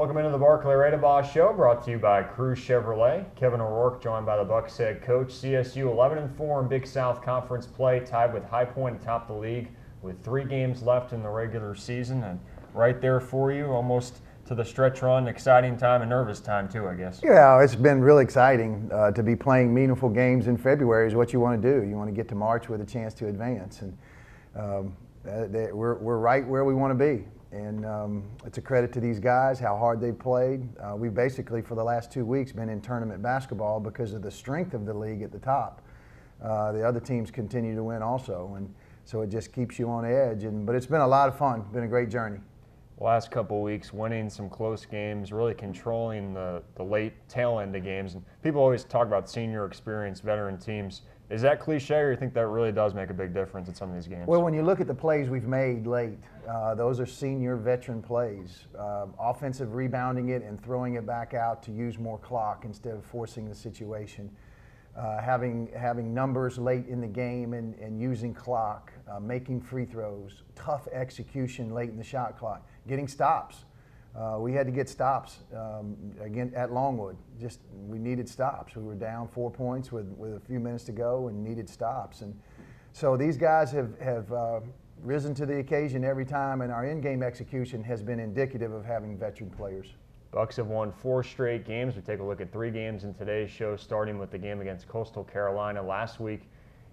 Welcome into the Barclay Radebaugh Show, brought to you by Cruz Chevrolet. Kevin O'Rourke, joined by the Bucs head coach. CSU 11-4 in Big South Conference play, tied with High Point atop the league, with 3 games left in the regular season, and right there for you, almost to the stretch run. Exciting time and nervous time too, I guess. Yeah, it's been really exciting to be playing meaningful games in February. Is what you want to do. You want to get to March with a chance to advance, and we're right where we want to be. And it's a credit to these guys, how hard they've played. We've basically, for the last 2 weeks, been in tournament basketball because of the strength of the league at the top. The other teams continue to win also, and so it just keeps you on edge. But it's been a lot of fun, been a great journey. Last couple of weeks, winning some close games, really controlling the late tail end of games. And people always talk about senior experience, veteran teams. Is that cliche, or you think that really does make a big difference in some of these games? Well, when you look at the plays we've made late, those are senior veteran plays. Offensive rebounding it and throwing it back out to use more clock instead of forcing the situation. Having numbers late in the game and using clock, making free throws, tough execution late in the shot clock, getting stops. We had to get stops again at Longwood. We needed stops. We were down 4 points with a few minutes to go and needed stops. And so these guys have risen to the occasion every time, and our in-game execution has been indicative of having veteran players. Bucs have won 4 straight games. We take a look at 3 games in today's show, starting with the game against Coastal Carolina last week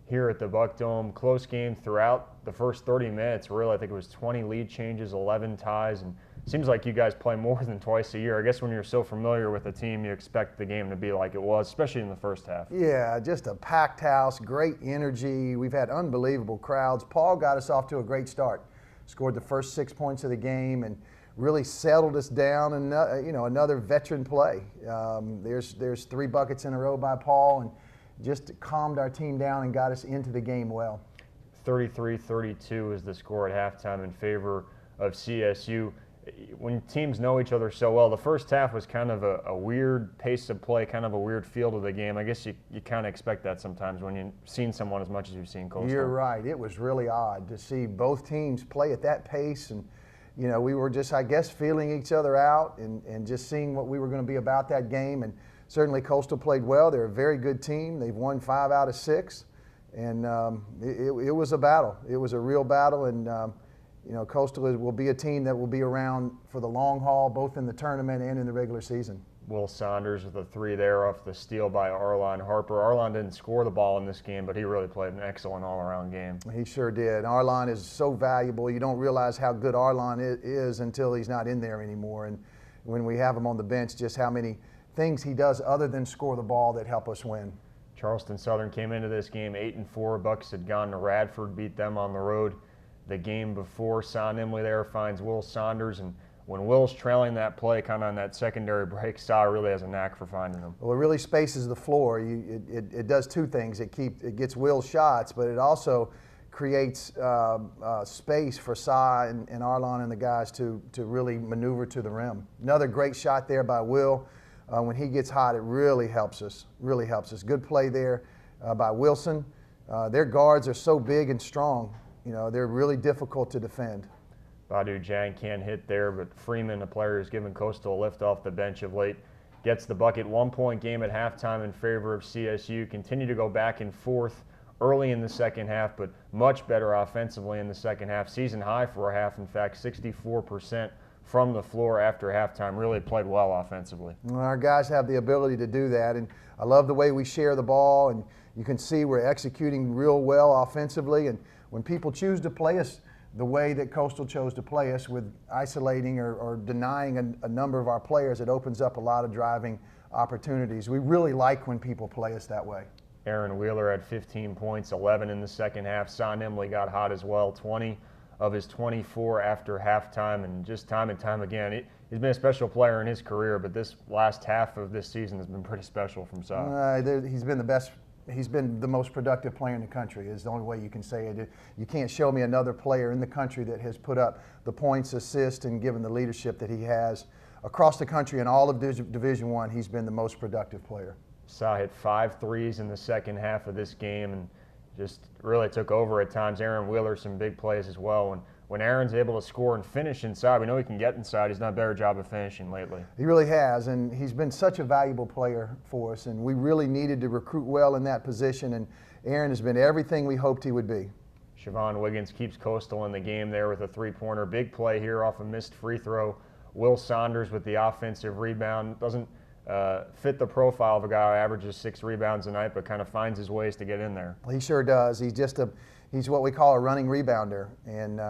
here at the Buck Dome. Close game throughout the first 30 minutes. Really, I think it was 20 lead changes, 11 ties, and seems like you guys play more than twice a year. I guess when you're so familiar with the team, you expect the game to be like it was, especially in the first half. Yeah, just a packed house, great energy. We've had unbelievable crowds. Paul got us off to a great start. Scored the first 6 points of the game and really settled us down. And another veteran play. There's 3 buckets in a row by Paul, and just calmed our team down and got us into the game well. 33-32 is the score at halftime in favor of CSU. When teams know each other so well, the first half was kind of a weird pace of play, kind of a weird feel to the game. I guess you kind of expect that sometimes when you've seen someone as much as you've seen Coastal. You're right. It was really odd to see both teams play at that pace, and we were just, I guess, feeling each other out and just seeing what we were going to be about that game. And certainly Coastal played well. They're a very good team. They've won 5 out of 6, and it was a battle. It was a real battle, and Coastal will be a team that will be around for the long haul, both in the tournament and in the regular season. Will Saunders with a 3 there off the steal by Arlon Harper. Arlon didn't score the ball in this game, but he really played an excellent all-around game. He sure did. Arlon is so valuable. You don't realize how good Arlon is until he's not in there anymore. And when we have him on the bench, just how many things he does other than score the ball that help us win. Charleston Southern came into this game 8-4. Bucs had gone to Radford, beat them on the road. The game before, Son Emily there finds Will Saunders, and when Will's trailing that play kind of on that secondary break, Sa really has a knack for finding them. Well, it really spaces the floor. It does 2 things. It gets Will's shots, but it also creates space for Sa and Arlon and the guys to really maneuver to the rim. Another great shot there by Will. When he gets hot, it really helps us. Really helps us. Good play there by Wilson. Their guards are so big and strong. They're really difficult to defend. Badu Jang can't hit there, but Freeman, the player who's given Coastal a lift off the bench of late, gets the bucket. 1-point game at halftime in favor of CSU. Continue to go back and forth early in the second half, but much better offensively in the second half. Season high for a half, in fact, 64% from the floor after halftime. Really played well offensively. Well, our guys have the ability to do that, and I love the way we share the ball, and you can see we're executing real well offensively. And when people choose to play us the way that Coastal chose to play us, with isolating or denying a number of our players, it opens up a lot of driving opportunities. We really like when people play us that way. Aaron Wheeler had 15 points, 11 in the second half. Son Emily got hot as well, 20 of his 24 after halftime, and just time and time again, he's been a special player in his career, but this last half of this season has been pretty special from Sa. He's been the best. He's been the most productive player in the country, is the only way you can say it. You can't show me another player in the country that has put up the points, assists, and given the leadership that he has across the country in all of Division I. He's been the most productive player. Sa hit 5 threes in the second half of this game and just really took over at times. Aaron Wheeler, some big plays as well. when Aaron's able to score and finish inside, we know he can get inside. He's done a better job of finishing lately. He really has, and he's been such a valuable player for us, and we really needed to recruit well in that position, and Aaron has been everything we hoped he would be. Siobhan Wiggins keeps Coastal in the game there with a three-pointer. Big play here off a missed free throw. Will Saunders with the offensive rebound. Doesn't fit the profile of a guy who averages 6 rebounds a night, but kind of finds his ways to get in there. He sure does. He's what we call a running rebounder, and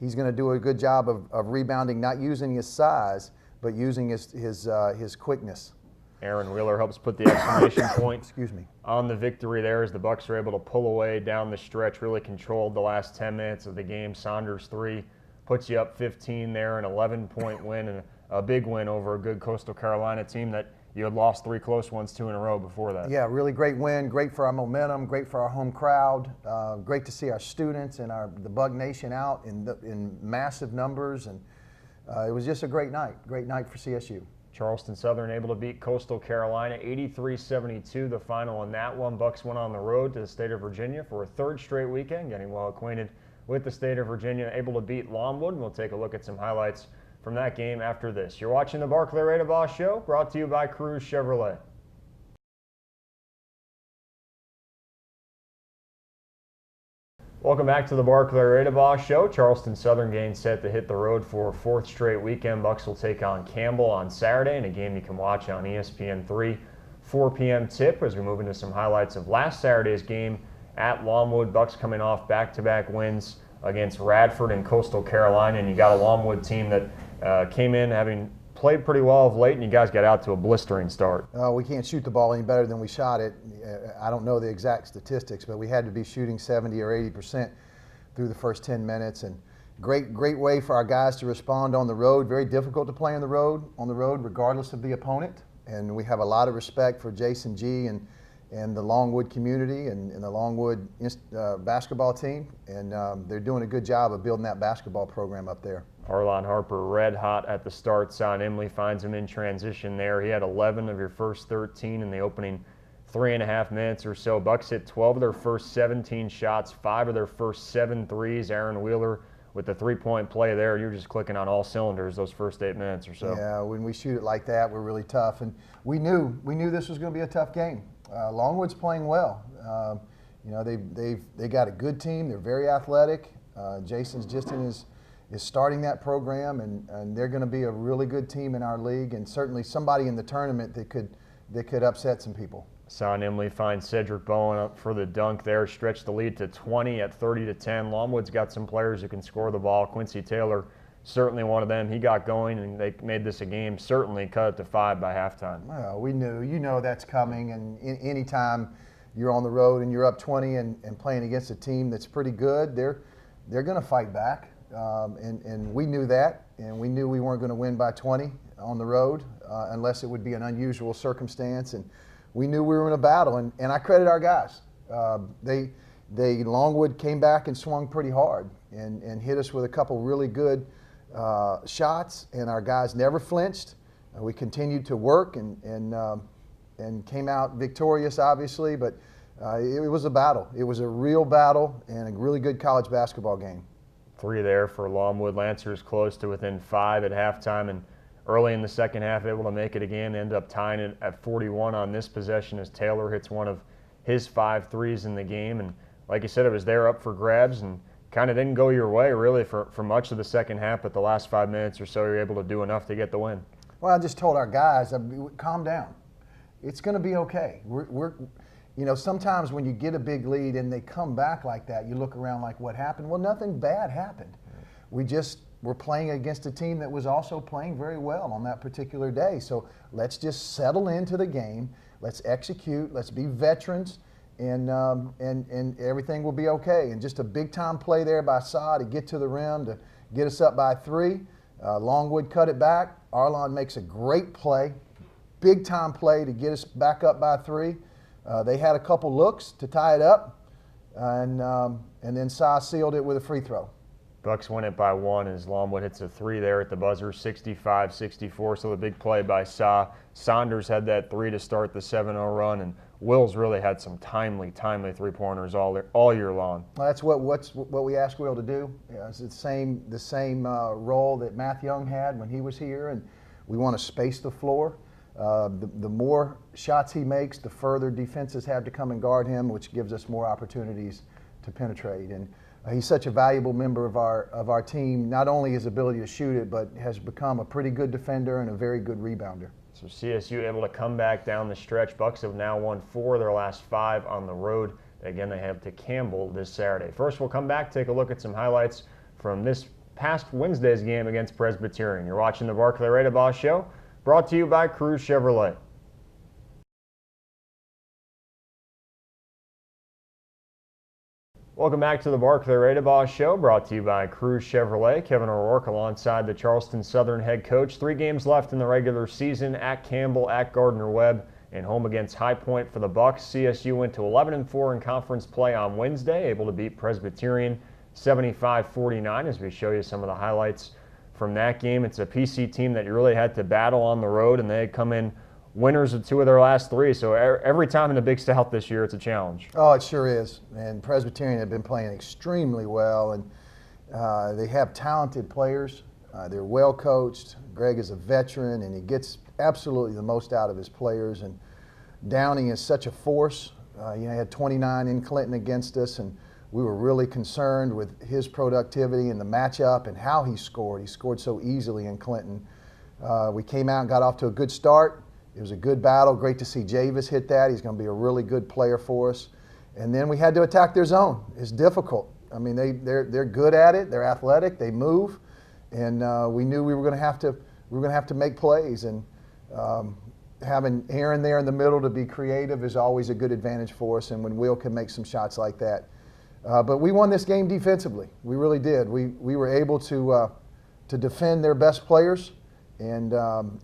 he's going to do a good job of rebounding, not using his size, but using his quickness. Aaron Wheeler helps put the exclamation point Excuse me. on the victory there as the Bucks are able to pull away down the stretch, really controlled the last 10 minutes of the game. Saunders 3 puts you up 15 there, an 11-point win, and a big win over a good Coastal Carolina team that you had lost 3 close ones 2 in a row before that. Yeah, really great win, great for our momentum, great for our home crowd, great to see our students and the Bug Nation out in massive numbers, and it was just a great night for CSU. Charleston Southern able to beat Coastal Carolina 83-72, the final in that one. Bucks went on the road to the state of Virginia for a 3rd straight weekend, getting well acquainted with the state of Virginia, able to beat Longwood. And we'll take a look at some highlights from that game after this. You're watching the Barclay Radebaugh Show, brought to you by Cruise Chevrolet. Welcome back to the Barclay Radebaugh Show. Charleston Southern getting set to hit the road for a 4th straight weekend. Bucks will take on Campbell on Saturday in a game you can watch on ESPN3, 4 p.m. tip as we move into some highlights of last Saturday's game at Longwood. Bucks coming off back-to-back wins against Radford and Coastal Carolina, and you got a Longwood team that came in having played pretty well of late, and you guys got out to a blistering start. We can't shoot the ball any better than we shot it. I don't know the exact statistics, but we had to be shooting 70 or 80% through the first 10 minutes, and great way for our guys to respond on the road. Very difficult to play on the road regardless of the opponent, and we have a lot of respect for Jason G. and the Longwood community and the Longwood basketball team, and they're doing a good job of building that basketball program up there. Arlon Harper red hot at the start. Son Emily finds him in transition there. He had 11 of your first 13 in the opening 3.5 minutes or so. Bucks hit 12 of their first 17 shots, 5 of their first 7 threes. Aaron Wheeler with the 3-point play there. You're just clicking on all cylinders those first 8 minutes or so. Yeah, when we shoot it like that, we're really tough, and we knew this was going to be a tough game. Longwood's playing well. You know, they got a good team. They're very athletic. Jason's just is starting that program, and they're going to be a really good team in our league, and certainly somebody in the tournament that could upset some people. Son Emily finds Cedric Bowen up for the dunk there, stretched the lead to 20 at 30-10. Longwood's got some players who can score the ball. Quincy Taylor, certainly one of them. He got going, and they made this a game. Certainly cut it to 5 by halftime. Well, we knew. You know that's coming, and anytime you're on the road and you're up 20 and playing against a team that's pretty good, they're going to fight back. And we knew that, and we knew we weren't going to win by 20 on the road unless it would be an unusual circumstance. And we knew we were in a battle, and I credit our guys. Longwood came back and swung pretty hard and hit us with a couple really good shots, and our guys never flinched. We continued to work and came out victorious, obviously, but it was a battle. It was a real battle and a really good college basketball game. 3 there for Longwood. Lancers close to within 5 at halftime, and early in the second half able to make it again. They end up tying it at 41 on this possession as Taylor hits one of his 5 threes in the game. And like you said, it was there up for grabs and kind of didn't go your way really for much of the second half, but the last 5 minutes or so you were able to do enough to get the win. Well, I just told our guys, calm down. It's going to be okay. You know, sometimes when you get a big lead and they come back like that, you look around like, what happened? Well, nothing bad happened. We just were playing against a team that was also playing very well on that particular day. So let's just settle into the game. Let's execute. Let's be veterans, and everything will be okay. And just a big-time play there by Sa to get to the rim to get us up by 3. Longwood cut it back. Arlon makes a great play, big-time play to get us back up by 3. They had a couple looks to tie it up, and then Sa sealed it with a free throw. Bucks win it by 1 as Longwood hits a 3 there at the buzzer, 65-64. So the big play by Sa. Saunders had that 3 to start the 7-0 run, and Will's really had some timely three-pointers all year long. Well, that's what we asked Will to do. It's the same role that Matt Young had when he was here, and we want to space the floor. The more shots he makes, the further defenses have to come and guard him, which gives us more opportunities to penetrate. And he's such a valuable member of our team, not only his ability to shoot it, but has become a pretty good defender and a very good rebounder. So CSU able to come back down the stretch. Bucks have now won 4 of their last 5 on the road. Again, they have to Campbell this Saturday. First, we'll come back, take a look at some highlights from this past Wednesday's game against Presbyterian. You're watching the Barclay Radebaugh Show, brought to you by Cruz Chevrolet. Welcome back to the Barclay Radebaugh Show, brought to you by Cruz Chevrolet. Kevin O'Rourke alongside the Charleston Southern head coach. 3 games left in the regular season, at Campbell, at Gardner-Webb, and home against High Point for the Bucks. CSU went to 11-4 in conference play on Wednesday, able to beat Presbyterian 75-49 as we show you some of the highlights from that game. It's a PC team that you really had to battle on the road, and they had come in winners of 2 of their last 3. So every time in the Big South this year, it's a challenge. Oh, it sure is. And Presbyterian have been playing extremely well, and they have talented players. They're well coached. Greg is a veteran, and he gets absolutely the most out of his players. And Downing is such a force. He had 29 in Clinton against us, and we were really concerned with his productivity and the matchup and how he scored. He scored so easily in Clinton. We came out and got off to a good start. It was a good battle. Great to see Javis hit that. He's going to be a really good player for us. And then we had to attack their zone. It's difficult. I mean, they're good at it. They're athletic. They move, and we knew we were going to have to make plays. And having Aaron there in the middle to be creative is always a good advantage for us. And when Will can make some shots like that, but we won this game defensively. We really did. We were able to defend their best players. And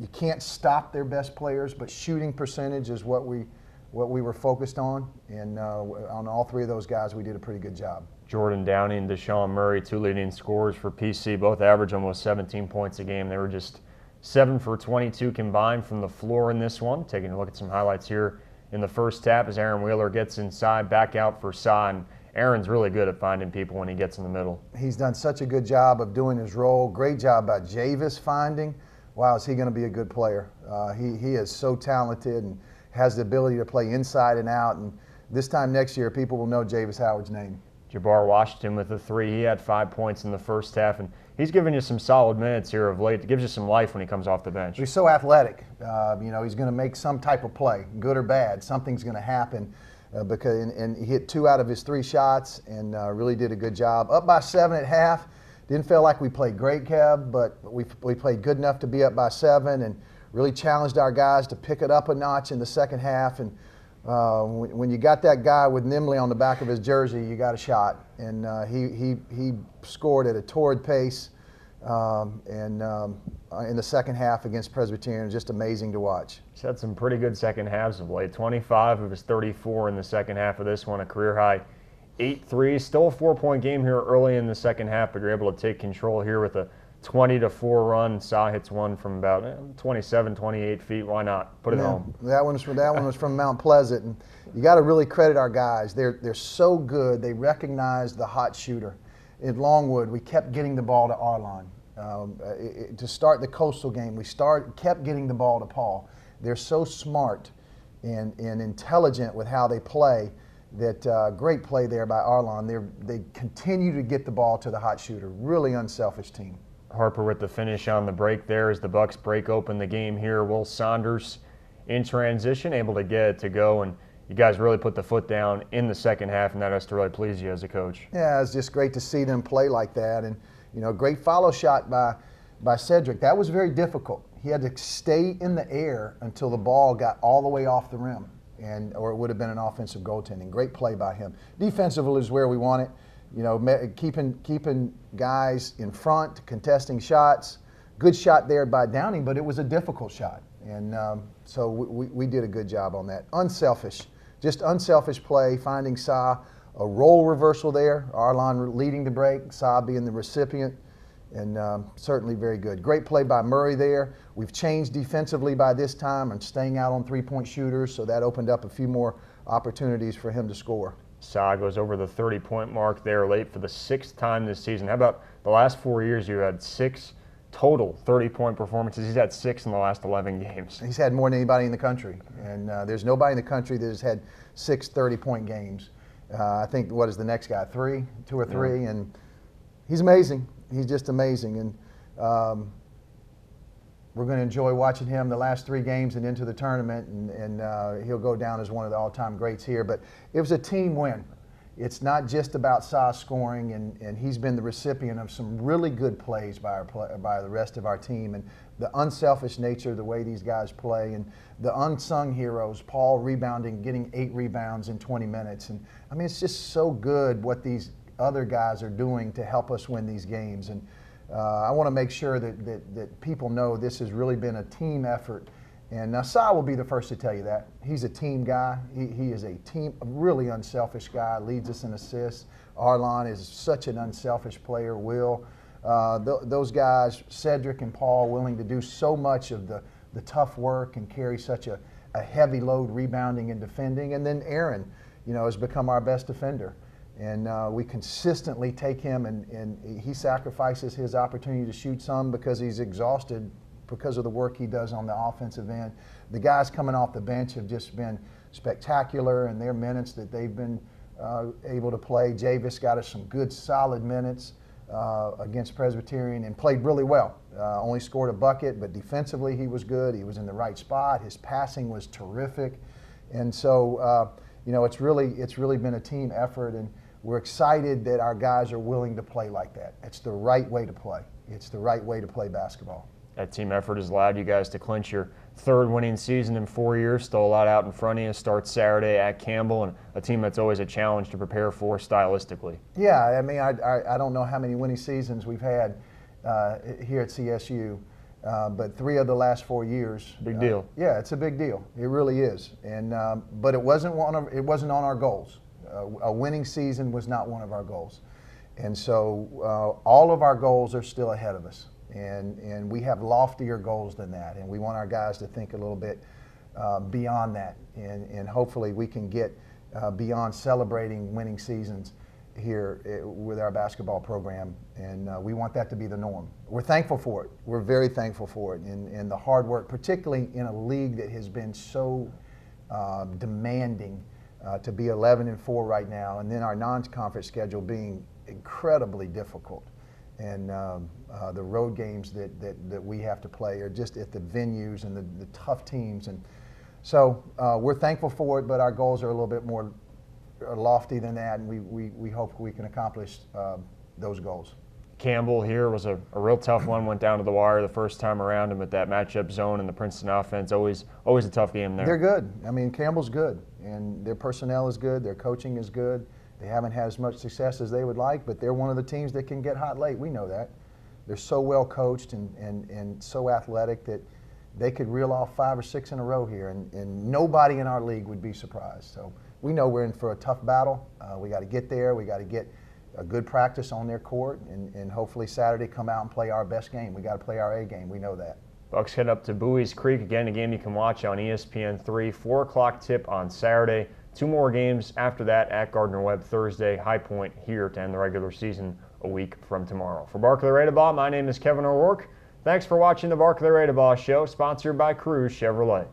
you can't stop their best players, but shooting percentage is what we were focused on. And on all 3 of those guys, we did a pretty good job. Jordan Downey and Deshaun Murray, 2 leading scorers for PC, both average almost 17 points a game. They were just 7 for 22 combined from the floor in this one. Taking a look at some highlights here in the first half as Aaron Wheeler gets inside, back out for Sa. And Aaron's really good at finding people when he gets in the middle. He's done such a good job of doing his role. Great job by Javis finding. Wow, is he going to be a good player? He is so talented and has the ability to play inside and out. And this time next year, people will know Javis Howard's name. Jabbar Washington with a 3. He had 5 points in the first half, and he's given you some solid minutes here of late. It gives you some life when he comes off the bench. He's so athletic. He's going to make some type of play, good or bad. Something's going to happen and he hit 2 out of his 3 shots and really did a good job. Up by 7 at half. Didn't feel like we played great, Kev, but we played good enough to be up by 7 and really challenged our guys to pick it up a notch in the second half. And when you got that guy with Nimley on the back of his jersey, you got a shot. And he scored at a torrid pace in the second half against Presbyterian. Just amazing to watch. He's had some pretty good second halves of late. 25 of his 34 in the second half of this one, a career high 8 threes. Still a 4-point game here early in the second half, but you're able to take control here with a 20-4 run. Sa hits one from about 27, 28 feet. Why not? Put it home. That one was from Mount Pleasant. And you got to really credit our guys. They're so good. They recognize the hot shooter. In Longwood, we kept getting the ball to Arlon. To start the Coastal game, we kept getting the ball to Paul. They're so smart and intelligent with how they play. That great play there by Arlon. They continue to get the ball to the hot shooter. Really unselfish team. Harper with the finish on the break there as the Bucks break open the game here. Will Saunders in transition, able to get it to go, and you guys really put the foot down in the second half, and that has to really please you as a coach. Yeah, it's just great to see them play like that, and great follow shot by Cedric. That was very difficult. He had to stay in the air until the ball got all the way off the rim. Or it would have been an offensive goaltending. Great play by him. Defensively is where we want it. Keeping guys in front, contesting shots. Good shot there by Downing, but it was a difficult shot. And so we did a good job on that. Just unselfish play, finding Sa, a role reversal there. Arlon leading the break, Sa being the recipient. and certainly very good. Great play by Murray there. We've changed defensively by this time and staying out on three-point shooters, so that opened up a few more opportunities for him to score. Sa goes over the 30-point mark there late for the 6th time this season. How about the last 4 years? You had 6 total 30-point performances. He's had 6 in the last 11 games. He's had more than anybody in the country, and there's nobody in the country that has had 6 30-point games. I think, what is the next guy, 2 or 3, Yeah. and he's amazing. He's just amazing, and we're going to enjoy watching him the last 3 games and into the tournament, and he'll go down as one of the all-time greats here. But it was a team win. It's not just about Sa scoring, and he's been the recipient of some really good plays by the rest of our team, and the unselfish nature of the way these guys play, and the unsung heroes, Paul rebounding, getting 8 rebounds in 20 minutes. And I mean, it's just so good what these other guys are doing to help us win these games. And I want to make sure that people know this has really been a team effort. And now Sa will be the first to tell you that. He's a team guy. He is a really unselfish guy, leads us in assists. Arlon is such an unselfish player. Will. Those guys, Cedric and Paul, willing to do so much of the tough work and carry such a heavy load rebounding and defending. And then Aaron, has become our best defender. And we consistently take him, and he sacrifices his opportunity to shoot some because he's exhausted because of the work he does on the offensive end. The guys coming off the bench have just been spectacular in their minutes that they've been able to play. Javis got us some good, solid minutes against Presbyterian and played really well. Only scored a bucket, but defensively he was good. He was in the right spot. His passing was terrific. And so, it's really been a team effort, and we're excited that our guys are willing to play like that. It's the right way to play. It's the right way to play basketball. That team effort has allowed you guys to clinch your 3rd winning season in 4 years. Still a lot out in front of you. Starts Saturday at Campbell, and a team that's always a challenge to prepare for stylistically. Yeah, I mean, I don't know how many winning seasons we've had here at CSU, but 3 of the last 4 years. Big deal. Yeah, it's a big deal. It really is. And but it wasn't on our goals. A winning season was not one of our goals, and so all of our goals are still ahead of us. And we have loftier goals than that, and we want our guys to think a little bit beyond that, and hopefully we can get beyond celebrating winning seasons here with our basketball program, and we want that to be the norm. We're thankful for it. We're very thankful for it, and the hard work, particularly in a league that has been so demanding to be 11-4 right now, and then our non-conference schedule being incredibly difficult. And the road games that we have to play are just at the venues and the tough teams. And so we're thankful for it, but our goals are a little bit more lofty than that, and we hope we can accomplish those goals. Campbell here was a real tough one, went down to the wire the first time around, and with that matchup zone and the Princeton offense, always a tough game there. They're good. I mean, Campbell's good, and their personnel is good, their coaching is good. They haven't had as much success as they would like, but they're one of the teams that can get hot late. We know that. They're so well coached and so athletic that they could reel off 5 or 6 in a row here, and nobody in our league would be surprised. So we know we're in for a tough battle. We got to get there. We got to get a good practice on their court, and hopefully Saturday come out and play our best game. We got to play our A game. We know that. Bucks head up to Bowie's Creek again, a game you can watch on ESPN3, 4 o'clock tip on Saturday. 2 more games after that at Gardner-Webb Thursday. High Point here to end the regular season a week from tomorrow. For Barclay Radebaugh, my name is Kevin O'Rourke. Thanks for watching the Barclay Radebaugh Show, sponsored by Cruise Chevrolet.